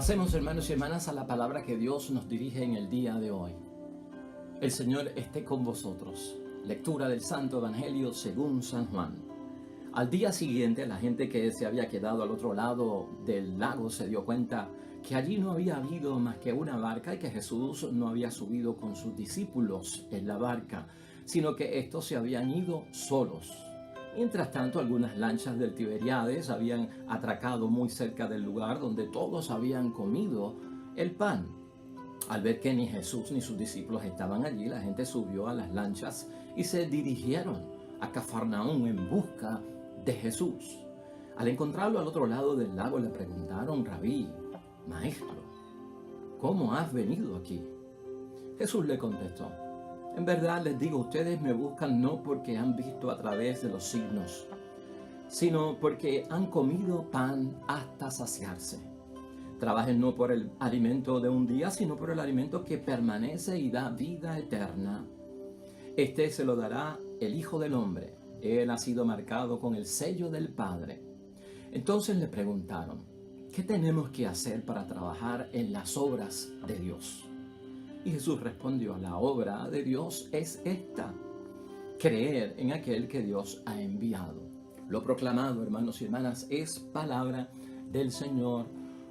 Pasemos, hermanos y hermanas, a la palabra que Dios nos dirige en el día de hoy. El Señor esté con vosotros. Lectura del Santo Evangelio según San Juan. Al día siguiente, la gente que se había quedado al otro lado del lago se dio cuenta que allí no había habido más que una barca y que Jesús no había subido con sus discípulos en la barca, sino que estos se habían ido solos. Mientras tanto, algunas lanchas del Tiberíades habían atracado muy cerca del lugar donde todos habían comido el pan. Al ver que ni Jesús ni sus discípulos estaban allí, la gente subió a las lanchas y se dirigieron a Cafarnaúm en busca de Jesús. Al encontrarlo al otro lado del lago le preguntaron: Rabí, maestro, ¿cómo has venido aquí? Jesús le contestó: en verdad les digo, ustedes me buscan no porque han visto a través de los signos, sino porque han comido pan hasta saciarse. Trabajen no por el alimento de un día, sino por el alimento que permanece y da vida eterna. Este se lo dará el Hijo del Hombre. Él ha sido marcado con el sello del Padre. Entonces le preguntaron: ¿qué tenemos que hacer para trabajar en las obras de Dios? Y Jesús respondió: la obra de Dios es esta: creer en aquel que Dios ha enviado. Lo proclamado, hermanos y hermanas, es palabra del Señor.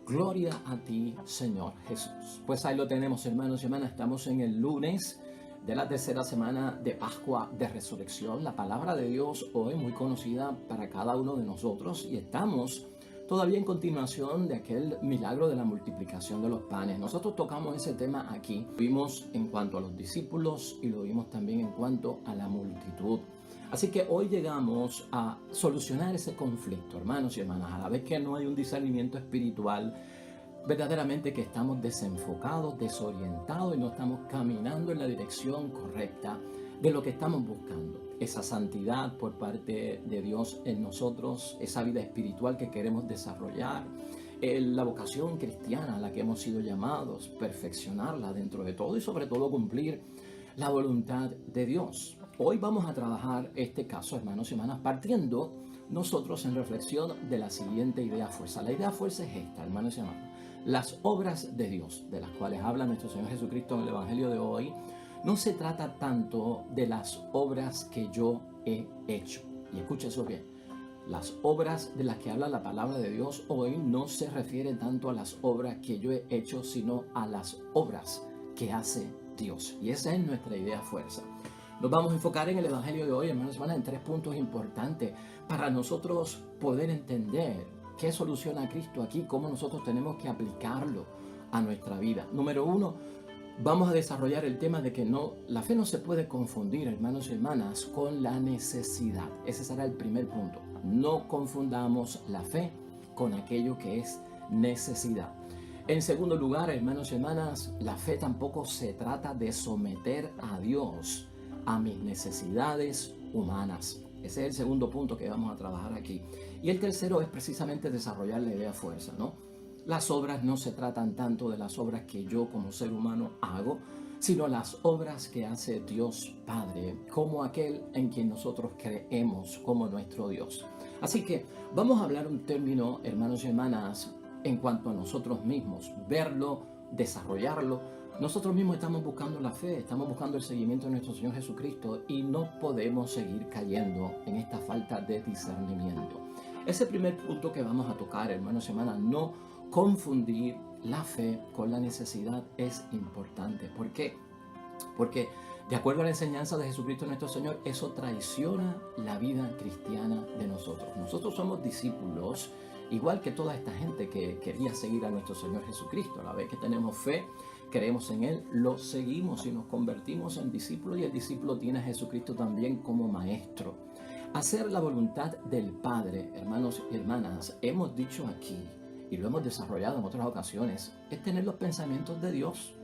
Gloria a ti, Señor Jesús. Pues ahí lo tenemos, hermanos y hermanas. Estamos en el lunes de la tercera semana de Pascua de Resurrección. La palabra de Dios hoy muy conocida para cada uno de nosotros, y estamos todavía en continuación de aquel milagro de la multiplicación de los panes. Nosotros tocamos ese tema aquí. Lo vimos en cuanto a los discípulos y lo vimos también en cuanto a la multitud. Así que hoy llegamos a solucionar ese conflicto, hermanos y hermanas. A la vez que no hay un discernimiento espiritual, verdaderamente que estamos desenfocados, desorientados y no estamos caminando en la dirección correcta de lo que estamos buscando. Esa santidad por parte de Dios en nosotros, esa vida espiritual que queremos desarrollar, la vocación cristiana a la que hemos sido llamados, perfeccionarla dentro de todo y sobre todo cumplir la voluntad de Dios. Hoy vamos a trabajar este caso, hermanos y hermanas, partiendo nosotros en reflexión de la siguiente idea fuerza. La idea fuerza es esta, hermanos y hermanas: las obras de Dios, de las cuales habla nuestro Señor Jesucristo en el Evangelio de hoy, no se trata tanto de las obras que yo he hecho. Y escuche eso bien. Las obras de las que habla la palabra de Dios hoy no se refiere tanto a las obras que yo he hecho, sino a las obras que hace Dios. Y esa es nuestra idea fuerza. Nos vamos a enfocar en el Evangelio de hoy, hermanos y hermanas, en 3 puntos importantes para nosotros poder entender qué soluciona Cristo aquí, cómo nosotros tenemos que aplicarlo a nuestra vida. Número 1, vamos a desarrollar el tema de que la fe no se puede confundir, hermanos y hermanas, con la necesidad. Ese será el primer punto. No confundamos la fe con aquello que es necesidad. En segundo lugar, hermanos y hermanas, la fe tampoco se trata de someter a Dios a mis necesidades humanas. Ese es el segundo punto que vamos a trabajar aquí. Y el tercero es precisamente desarrollar la idea fuerza, ¿no? Las obras no se tratan tanto de las obras que yo como ser humano hago, sino las obras que hace Dios Padre, como aquel en quien nosotros creemos como nuestro Dios. Así que vamos a hablar un término, hermanos y hermanas, en cuanto a nosotros mismos, verlo, desarrollarlo. Nosotros mismos estamos buscando la fe, estamos buscando el seguimiento de nuestro Señor Jesucristo y no podemos seguir cayendo en esta falta de discernimiento. Ese primer punto que vamos a tocar, hermanos y hermanas, no confundir la fe con la necesidad, es importante. ¿Por qué? Porque de acuerdo a la enseñanza de Jesucristo nuestro Señor, eso traiciona la vida cristiana de nosotros. Nosotros somos discípulos, igual que toda esta gente que quería seguir a nuestro Señor Jesucristo. A la vez que tenemos fe, creemos en Él, lo seguimos y nos convertimos en discípulos, y el discípulo tiene a Jesucristo también como maestro. Hacer la voluntad del Padre, hermanos y hermanas, hemos dicho aquí y lo hemos desarrollado en otras ocasiones, es tener los pensamientos de Dios,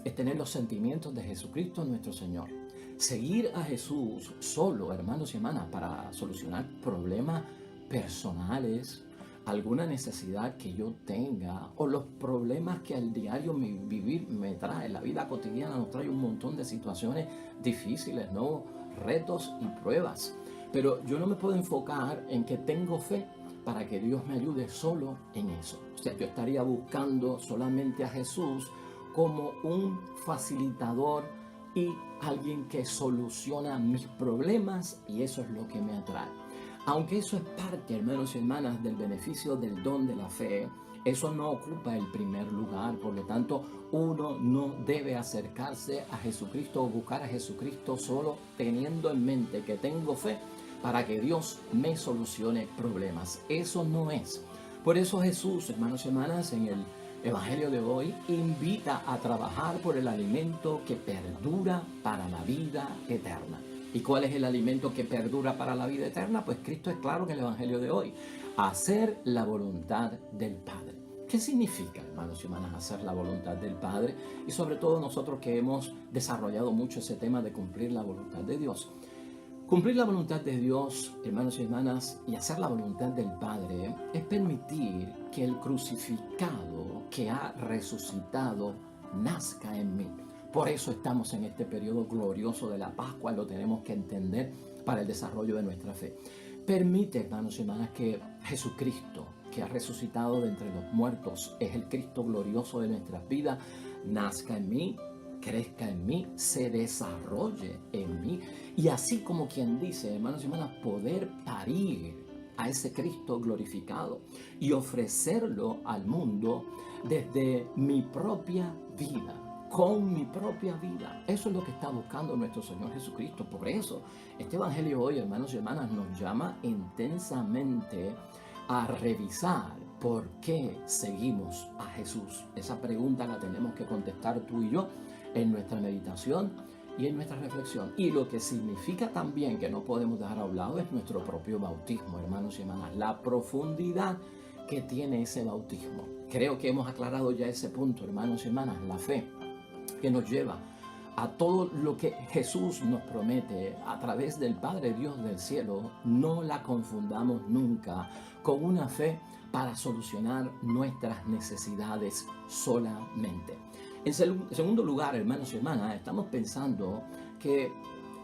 es tener los sentimientos de Jesucristo nuestro Señor. Seguir a Jesús solo, hermanos y hermanas, para solucionar problemas personales, alguna necesidad que yo tenga, o los problemas que al diario mi vivir me trae. La vida cotidiana nos trae un montón de situaciones difíciles, ¿no? Retos y pruebas. Pero yo no me puedo enfocar en que tengo fe para que Dios me ayude solo en eso. O sea, yo estaría buscando solamente a Jesús como un facilitador y alguien que soluciona mis problemas, y eso es lo que me atrae. Aunque eso es parte, hermanos y hermanas, del beneficio del don de la fe, eso no ocupa el primer lugar. Por lo tanto, uno no debe acercarse a Jesucristo o buscar a Jesucristo solo teniendo en mente que tengo fe para que Dios me solucione problemas. Eso no es. Por eso Jesús, hermanos y hermanas, en el Evangelio de hoy invita a trabajar por el alimento que perdura para la vida eterna. ¿Y cuál es el alimento que perdura para la vida eterna? Pues Cristo es claro en el Evangelio de hoy: hacer la voluntad del Padre. ¿Qué significa, hermanos y hermanas, hacer la voluntad del Padre? Y sobre todo nosotros que hemos desarrollado mucho ese tema de cumplir la voluntad de Dios. Cumplir la voluntad de Dios, hermanos y hermanas, y hacer la voluntad del Padre es permitir que el crucificado que ha resucitado nazca en mí. Por eso estamos en este periodo glorioso de la Pascua, lo tenemos que entender para el desarrollo de nuestra fe. Permite, hermanos y hermanas, que Jesucristo, que ha resucitado de entre los muertos, es el Cristo glorioso de nuestras vidas, nazca en mí, crezca en mí, se desarrolle en mí, y así como quien dice, hermanos y hermanas, poder parir a ese Cristo glorificado y ofrecerlo al mundo desde mi propia vida, con mi propia vida. Eso es lo que está buscando nuestro Señor Jesucristo. Por eso, este Evangelio hoy, hermanos y hermanas, nos llama intensamente a revisar por qué seguimos a Jesús. Esa pregunta la tenemos que contestar tú y yo en nuestra meditación y en nuestra reflexión. Y lo que significa también que no podemos dejar a un lado es nuestro propio bautismo, hermanos y hermanas. La profundidad que tiene ese bautismo. Creo que hemos aclarado ya ese punto, hermanos y hermanas. La fe que nos lleva a todo lo que Jesús nos promete a través del Padre Dios del cielo, no la confundamos nunca con una fe para solucionar nuestras necesidades solamente. En segundo lugar, hermanos y hermanas, estamos pensando que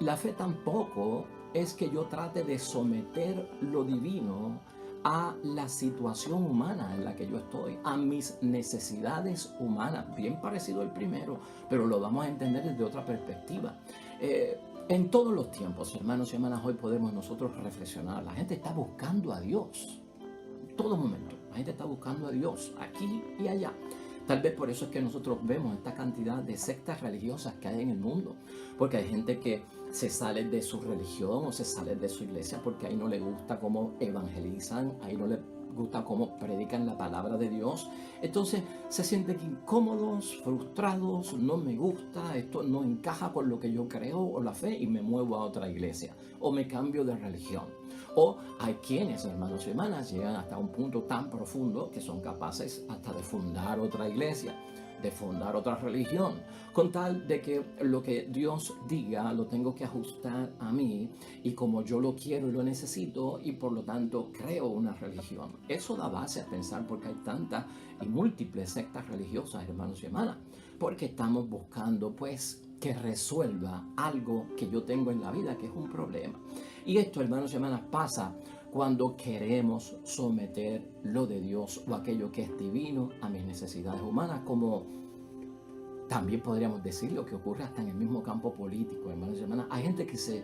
la fe tampoco es que yo trate de someter lo divino a la situación humana en la que yo estoy, a mis necesidades humanas, bien parecido al primero, pero lo vamos a entender desde otra perspectiva. En todos los tiempos, hermanos y hermanas, hoy podemos nosotros reflexionar. La gente está buscando a Dios, en todo momento. La gente está buscando a Dios, aquí y allá. Tal vez por eso es que nosotros vemos esta cantidad de sectas religiosas que hay en el mundo, porque hay gente que se sale de su religión o se sale de su iglesia porque ahí no le gusta cómo evangelizan, ahí no le gusta cómo predican la palabra de Dios. Entonces se sienten incómodos, frustrados, no me gusta, esto no encaja con lo que yo creo o la fe, y me muevo a otra iglesia o me cambio de religión. O hay quienes, hermanos y hermanas, llegan hasta un punto tan profundo que son capaces hasta de fundar otra iglesia, de fundar otra religión, con tal de que lo que Dios diga lo tengo que ajustar a mí, y como yo lo quiero y lo necesito, y por lo tanto creo una religión. Eso da base a pensar porque hay tantas y múltiples sectas religiosas, hermanos y hermanas, porque estamos buscando pues que resuelva algo que yo tengo en la vida, que es un problema. Y esto, hermanos y hermanas, pasa cuando queremos someter lo de Dios o aquello que es divino a mis necesidades humanas, como también podríamos decir lo que ocurre hasta en el mismo campo político, hermanos y hermanas. Hay gente que se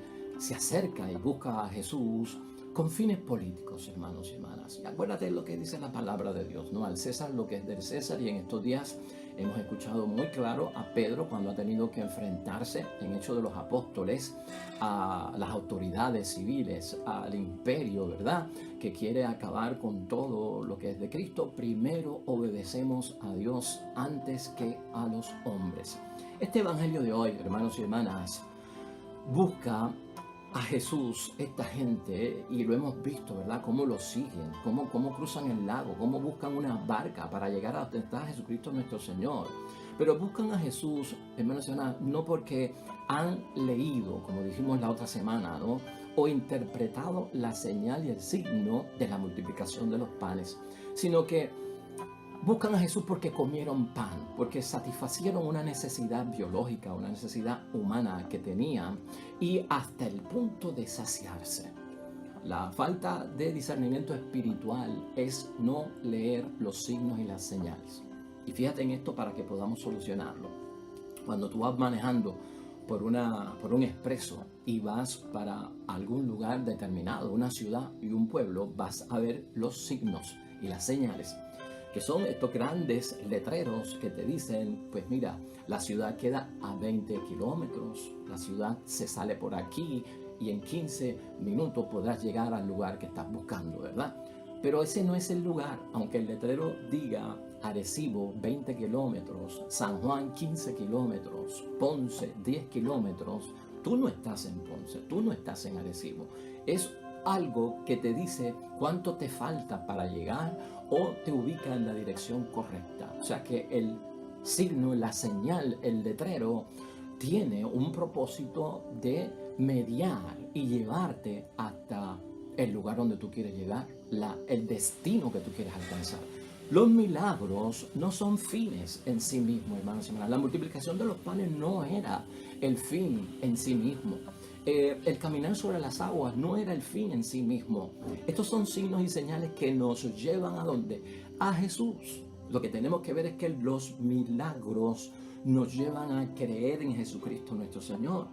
acerca y busca a Jesús con fines políticos, hermanos y hermanas. Y acuérdate de lo que dice la palabra de Dios, ¿no? Al César lo que es del César. Y en estos días hemos escuchado muy claro a Pedro cuando ha tenido que enfrentarse en Hechos de los Apóstoles a las autoridades civiles, al imperio, ¿verdad?, que quiere acabar con todo lo que es de Cristo. Primero obedecemos a Dios antes que a los hombres. Este evangelio de hoy, hermanos y hermanas, busca a Jesús, esta gente, y lo hemos visto, ¿verdad?, cómo lo siguen, cómo cruzan el lago, cómo buscan una barca para llegar a donde está Jesucristo nuestro Señor. Pero buscan a Jesús, hermanos y hermanas, no porque han leído, como dijimos la otra semana, ¿no?, o interpretado la señal y el signo de la multiplicación de los panes, sino que buscan a Jesús porque comieron pan, porque satisfacieron una necesidad biológica, una necesidad humana que tenían, y hasta el punto de saciarse. La falta de discernimiento espiritual es no leer los signos y las señales. Y fíjate en esto para que podamos solucionarlo. Cuando tú vas manejando por un expreso y vas para algún lugar determinado, una ciudad y un pueblo, vas a ver los signos y las señales, que son estos grandes letreros que te dicen, pues mira, la ciudad queda a 20 kilómetros, la ciudad se sale por aquí y en 15 minutos podrás llegar al lugar que estás buscando, ¿verdad? Pero ese no es el lugar, aunque el letrero diga Arecibo 20 kilómetros, San Juan 15 kilómetros, Ponce 10 kilómetros, tú no estás en Ponce, tú no estás en Arecibo. Es algo que te dice cuánto te falta para llegar o te ubica en la dirección correcta. O sea que el signo, la señal, el letrero tiene un propósito de mediar y llevarte hasta el lugar donde tú quieres llegar, el destino que tú quieres alcanzar. Los milagros no son fines en sí mismos, hermanos y hermanas. La multiplicación de los panes no era el fin en sí mismo. El caminar sobre las aguas no era el fin en sí mismo. Estos son signos y señales que nos llevan ¿a dónde? A Jesús. Lo que tenemos que ver es que los milagros nos llevan a creer en Jesucristo nuestro Señor.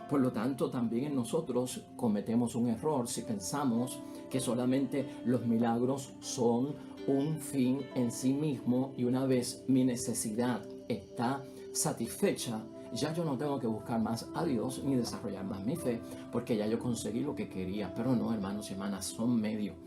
Por lo tanto, también en nosotros cometemos un error si pensamos que solamente los milagros son un fin en sí mismo y una vez mi necesidad está satisfecha, ya yo no tengo que buscar más a Dios ni desarrollar más mi fe, porque ya yo conseguí lo que quería. Pero no, hermanos y hermanas, son medios,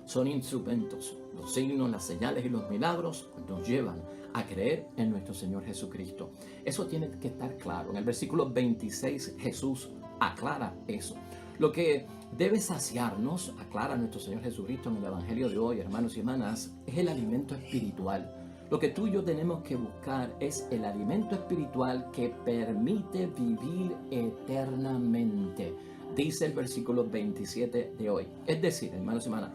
son instrumentos. Los signos, las señales y los milagros nos llevan a creer en nuestro Señor Jesucristo. Eso tiene que estar claro. En el versículo 26 Jesús aclara eso. Lo que debe saciarnos, aclara nuestro Señor Jesucristo en el Evangelio de hoy, hermanos y hermanas, es el alimento espiritual. Lo que tú y yo tenemos que buscar es el alimento espiritual que permite vivir eternamente, dice el versículo 27 de hoy. Es decir, hermanos y hermanas,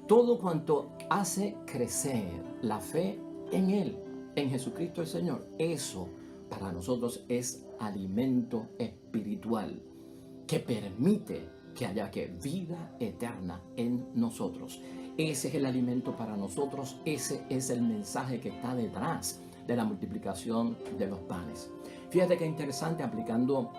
todo cuanto hace crecer la fe en Él, en Jesucristo el Señor, eso para nosotros es alimento espiritual que permite que haya vida eterna en nosotros. Ese es el alimento para nosotros, ese es el mensaje que está detrás de la multiplicación de los panes. Fíjate qué interesante, aplicando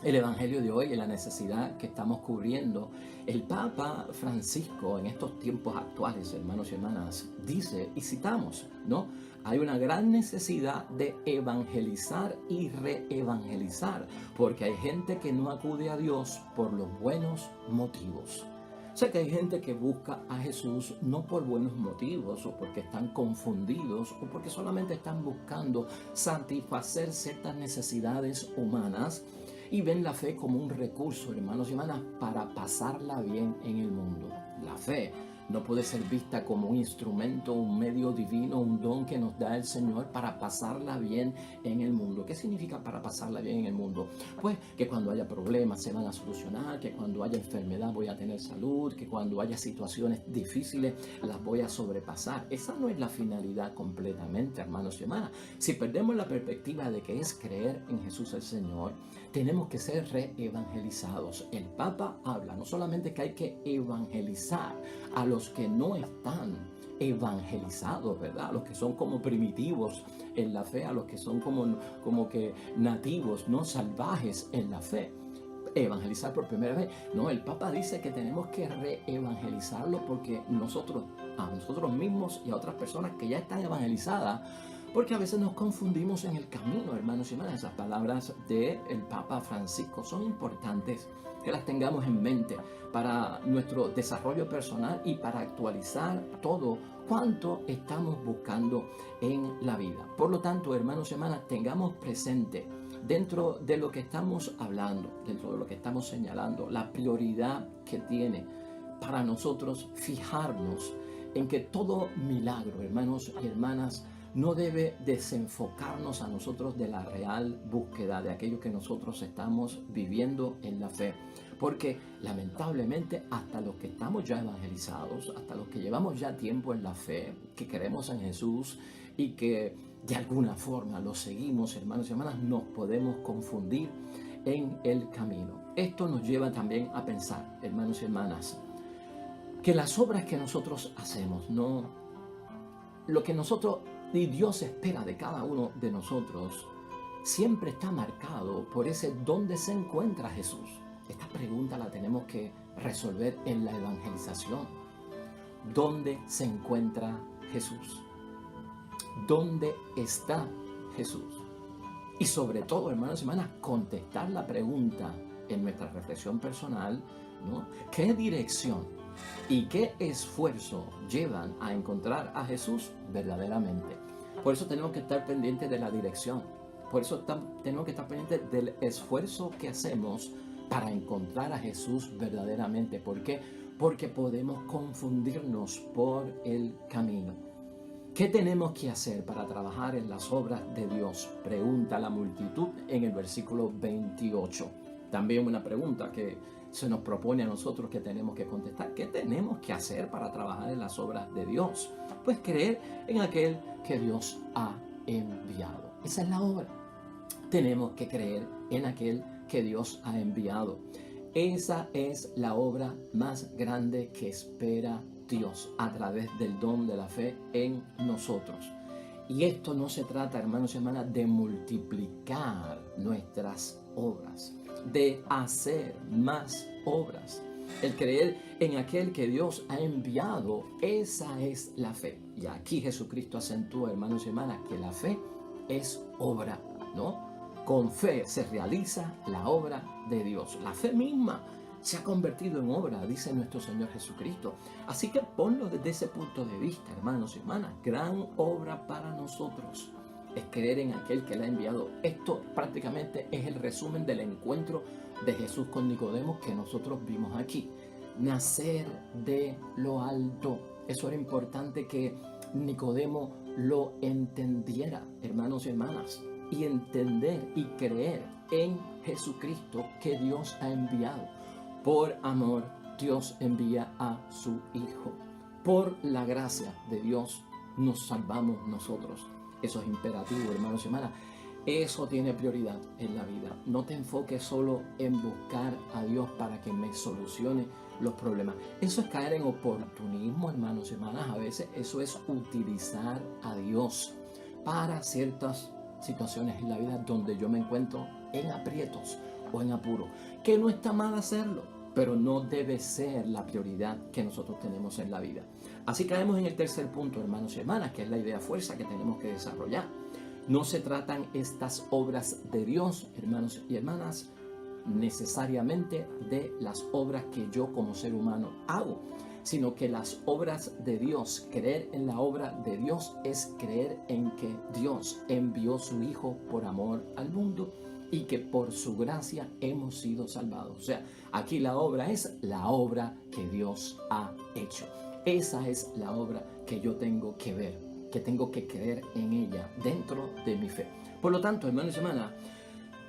el Evangelio de hoy y la necesidad que estamos cubriendo. El Papa Francisco en estos tiempos actuales, hermanos y hermanas, dice, y citamos, ¿no? Hay una gran necesidad de evangelizar y reevangelizar, porque hay gente que no acude a Dios por los buenos motivos. O sea que hay gente que busca a Jesús no por buenos motivos o porque están confundidos o porque solamente están buscando satisfacer ciertas necesidades humanas y ven la fe como un recurso, hermanos y hermanas, para pasarla bien en el mundo. La fe no puede ser vista como un instrumento, un medio divino, un don que nos da el Señor para pasarla bien en el mundo. ¿Qué significa para pasarla bien en el mundo? Pues que cuando haya problemas se van a solucionar, que cuando haya enfermedad voy a tener salud, que cuando haya situaciones difíciles las voy a sobrepasar. Esa no es la finalidad completamente, hermanos y hermanas. Si perdemos la perspectiva de que es creer en Jesús el Señor, tenemos que ser reevangelizados. El Papa habla no solamente que hay que evangelizar a los que no están evangelizados, ¿verdad? A los que son como primitivos en la fe, a los que son como que nativos, no salvajes en la fe. Evangelizar por primera vez. No, el Papa dice que tenemos que reevangelizarlo porque a nosotros mismos y a otras personas que ya están evangelizadas, porque a veces nos confundimos en el camino, hermanos y hermanas. Esas palabras del Papa Francisco son importantes que las tengamos en mente para nuestro desarrollo personal y para actualizar todo cuanto estamos buscando en la vida. Por lo tanto, hermanos y hermanas, tengamos presente dentro de lo que estamos hablando, dentro de lo que estamos señalando, la prioridad que tiene para nosotros fijarnos en que todo milagro, hermanos y hermanas, no debe desenfocarnos a nosotros de la real búsqueda de aquello que nosotros estamos viviendo en la fe. Porque lamentablemente hasta los que estamos ya evangelizados, hasta los que llevamos ya tiempo en la fe, que creemos en Jesús y que de alguna forma lo seguimos, hermanos y hermanas, nos podemos confundir en el camino. Esto nos lleva también a pensar, hermanos y hermanas, que las obras que nosotros hacemos, no lo que nosotros y Dios espera de cada uno de nosotros, siempre está marcado por ese dónde se encuentra Jesús. Esta pregunta la tenemos que resolver en la evangelización. ¿Dónde se encuentra Jesús? ¿Dónde está Jesús? Y sobre todo, hermanos y hermanas, contestar la pregunta en nuestra reflexión personal, ¿no? ¿Qué dirección y qué esfuerzo llevan a encontrar a Jesús verdaderamente? Por eso tenemos que estar pendientes de la dirección. Por eso tenemos que estar pendientes del esfuerzo que hacemos para encontrar a Jesús verdaderamente. ¿Por qué? Porque podemos confundirnos por el camino. ¿Qué tenemos que hacer para trabajar en las obras de Dios? Pregunta la multitud en el versículo 28. También una pregunta que se nos propone a nosotros que tenemos que contestar. ¿Qué tenemos que hacer para trabajar en las obras de Dios? Pues creer en aquel que Dios ha enviado. Esa es la obra. Tenemos que creer en aquel que Dios ha enviado. Esa es la obra más grande que espera Dios a través del don de la fe en nosotros. Y esto no se trata, hermanos y hermanas, de multiplicar nuestras obras, de hacer más obras. El creer en aquel que Dios ha enviado, esa es la fe. Y aquí Jesucristo acentúa, hermanos y hermanas, que la fe es obra, ¿no? Con fe se realiza la obra de Dios. La fe misma se ha convertido en obra, dice nuestro Señor Jesucristo. Así que ponlo desde ese punto de vista, hermanos y hermanas. Gran obra para nosotros es creer en aquel que le ha enviado. Esto prácticamente es el resumen del encuentro de Jesús con Nicodemo que nosotros vimos aquí. Nacer de lo alto. Eso era importante que Nicodemo lo entendiera, hermanos y hermanas. Y entender y creer en Jesucristo que Dios ha enviado. Por amor, Dios envía a su Hijo. Por la gracia de Dios nos salvamos nosotros. Eso es imperativo, hermanos y hermanas. Eso tiene prioridad en la vida. No te enfoques solo en buscar a Dios para que me solucione los problemas. Eso es caer en oportunismo, hermanos y hermanas. A veces eso es utilizar a Dios para ciertas situaciones en la vida donde yo me encuentro en aprietos o en apuro. Que no está mal hacerlo, pero no debe ser la prioridad que nosotros tenemos en la vida. Así caemos en el tercer punto, hermanos y hermanas, que es la idea fuerza que tenemos que desarrollar. No se tratan estas obras de Dios, hermanos y hermanas, necesariamente de las obras que yo como ser humano hago, sino que las obras de Dios, creer en la obra de Dios es creer en que Dios envió su Hijo por amor al mundo y que por su gracia hemos sido salvados. O sea, aquí la obra es la obra que Dios ha hecho. Esa es la obra que yo tengo que ver, que tengo que creer en ella dentro de mi fe. Por lo tanto, hermanos y hermanas,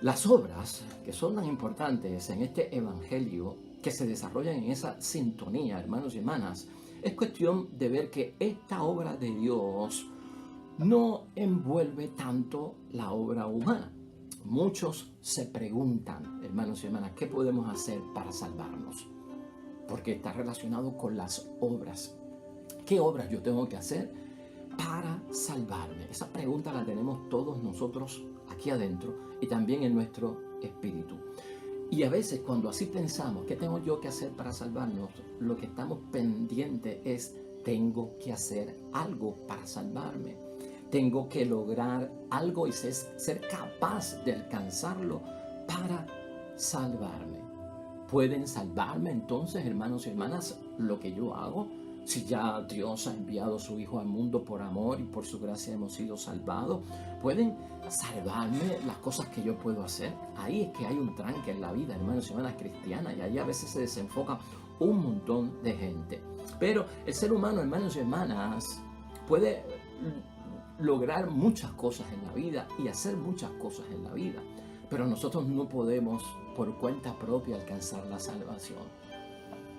las obras que son tan importantes en este evangelio, que se desarrollan en esa sintonía, hermanos y hermanas, es cuestión de ver que esta obra de Dios no envuelve tanto la obra humana. Muchos se preguntan, hermanos y hermanas, ¿qué podemos hacer para salvarnos? Porque está relacionado con las obras. ¿Qué obras yo tengo que hacer para salvarme? Esa pregunta la tenemos todos nosotros aquí adentro y también en nuestro espíritu. Y a veces cuando así pensamos, ¿qué tengo yo que hacer para salvarnos? Lo que estamos pendientes es, tengo que hacer algo para salvarme. Tengo que lograr algo y ser capaz de alcanzarlo para salvarme. ¿Pueden salvarme entonces, hermanos y hermanas, lo que yo hago? Si ya Dios ha enviado a su Hijo al mundo por amor y por su gracia hemos sido salvados, ¿pueden salvarme las cosas que yo puedo hacer? Ahí es que hay un tranque en la vida, hermanos y hermanas cristianas, y ahí a veces se desenfoca un montón de gente. Pero el ser humano, hermanos y hermanas, puede lograr muchas cosas en la vida y hacer muchas cosas en la vida, pero nosotros no podemos por cuenta propia alcanzar la salvación.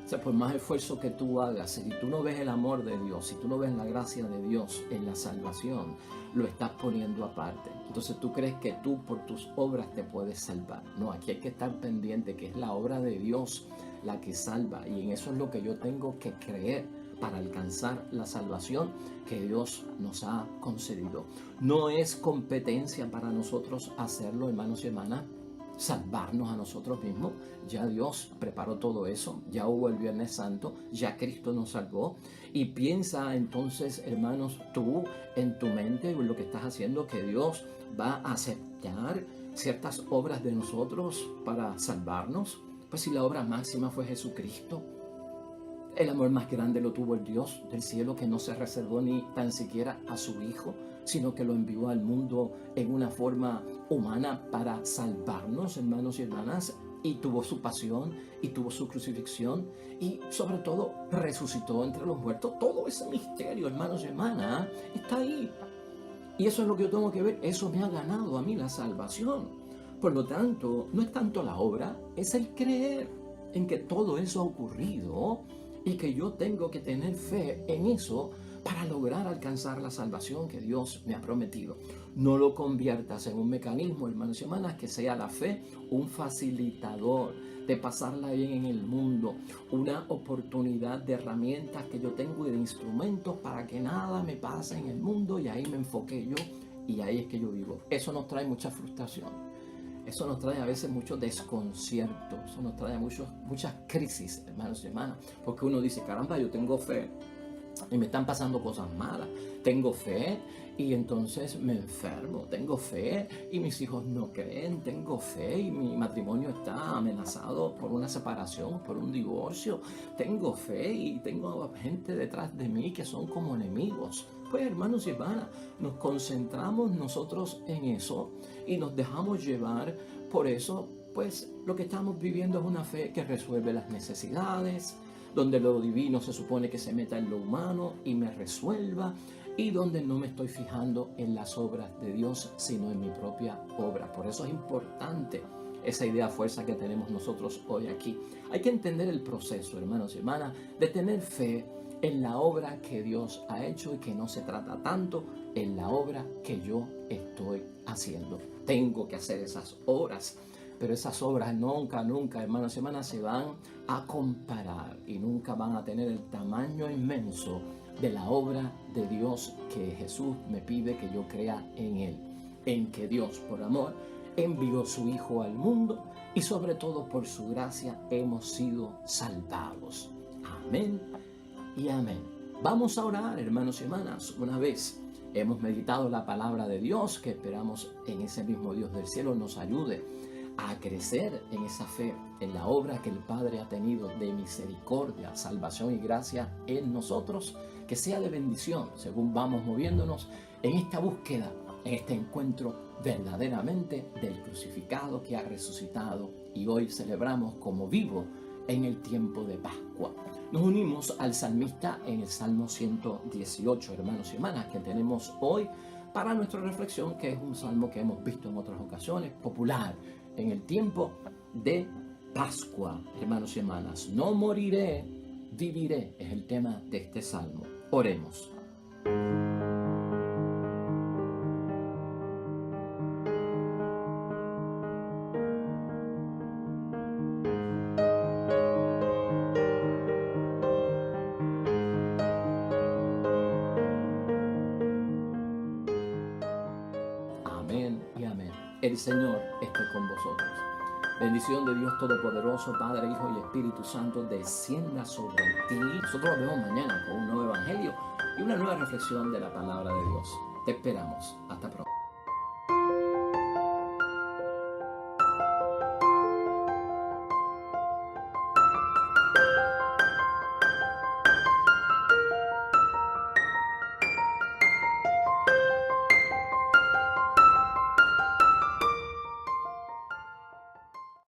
O sea, por más esfuerzo que tú hagas, si tú no ves el amor de Dios, si tú no ves la gracia de Dios en la salvación, lo estás poniendo aparte. Entonces tú crees que tú por tus obras te puedes salvar. No, aquí hay que estar pendiente que es la obra de Dios la que salva, y en eso es lo que yo tengo que creer para alcanzar la salvación que Dios nos ha concedido. No es competencia para nosotros hacerlo, hermanos y hermanas, salvarnos a nosotros mismos. Ya Dios preparó todo eso, ya hubo el Viernes Santo, ya Cristo nos salvó. Y piensa entonces, hermanos, tú en tu mente lo que estás haciendo, que Dios va a aceptar ciertas obras de nosotros para salvarnos. Pues si la obra máxima fue Jesucristo, el amor más grande lo tuvo el Dios del cielo, que no se reservó ni tan siquiera a su Hijo, sino que lo envió al mundo en una forma humana para salvarnos, hermanos y hermanas, y tuvo su pasión, y tuvo su crucifixión, y sobre todo resucitó entre los muertos. Todo ese misterio, hermanos y hermanas, está ahí. Y eso es lo que yo tengo que ver. Eso me ha ganado a mí la salvación. Por lo tanto, no es tanto la obra, es el creer en que todo eso ha ocurrido y que yo tengo que tener fe en eso para lograr alcanzar la salvación que Dios me ha prometido. No lo conviertas en un mecanismo, hermanos y hermanas, que sea la fe un facilitador de pasarla bien en el mundo, una oportunidad de herramientas que yo tengo y de instrumentos para que nada me pase en el mundo, y ahí me enfoqué yo y ahí es que yo vivo. Eso nos trae mucha frustración. Eso nos trae a veces mucho desconcierto, eso nos trae muchas crisis, hermanos y hermanas, porque uno dice, caramba, yo tengo fe y me están pasando cosas malas. Tengo fe y entonces me enfermo. Tengo fe y mis hijos no creen. Tengo fe y mi matrimonio está amenazado por una separación, por un divorcio. Tengo fe y tengo gente detrás de mí que son como enemigos. Pues, hermanos y hermanas, nos concentramos nosotros en eso y nos dejamos llevar por eso. Pues lo que estamos viviendo es una fe que resuelve las necesidades, donde lo divino se supone que se meta en lo humano y me resuelva, y donde no me estoy fijando en las obras de Dios, sino en mi propia obra. Por eso es importante esa idea fuerza que tenemos nosotros hoy aquí. Hay que entender el proceso, hermanos y hermanas, de tener fe en la obra que Dios ha hecho, y que no se trata tanto en la obra que yo estoy haciendo. Tengo que hacer esas obras, pero esas obras nunca, hermanos y hermanas, se van a comparar y nunca van a tener el tamaño inmenso de la obra de Dios que Jesús me pide que yo crea en Él. En que Dios, por amor, envió su Hijo al mundo, y sobre todo por su gracia hemos sido salvados. Amén y amén. Vamos a orar, hermanos y hermanas. Una vez hemos meditado la palabra de Dios, que esperamos en ese mismo Dios del cielo nos ayude a crecer en esa fe, en la obra que el Padre ha tenido de misericordia, salvación y gracia en nosotros, que sea de bendición según vamos moviéndonos en esta búsqueda, en este encuentro verdaderamente del crucificado que ha resucitado y hoy celebramos como vivo en el tiempo de Pascua. Nos unimos al salmista en el Salmo 118, hermanos y hermanas, que tenemos hoy para nuestra reflexión, que es un salmo que hemos visto en otras ocasiones, popular en el tiempo de Pascua, hermanos y hermanas. No moriré, viviré, es el tema de este salmo. Oremos. Amén y amén. El Señor esté con vosotros. Bendición de Dios Todopoderoso, Padre, Hijo y Espíritu Santo, descienda sobre ti. Nosotros nos vemos mañana con un nuevo evangelio y una nueva reflexión de la palabra de Dios. Te esperamos. Hasta pronto.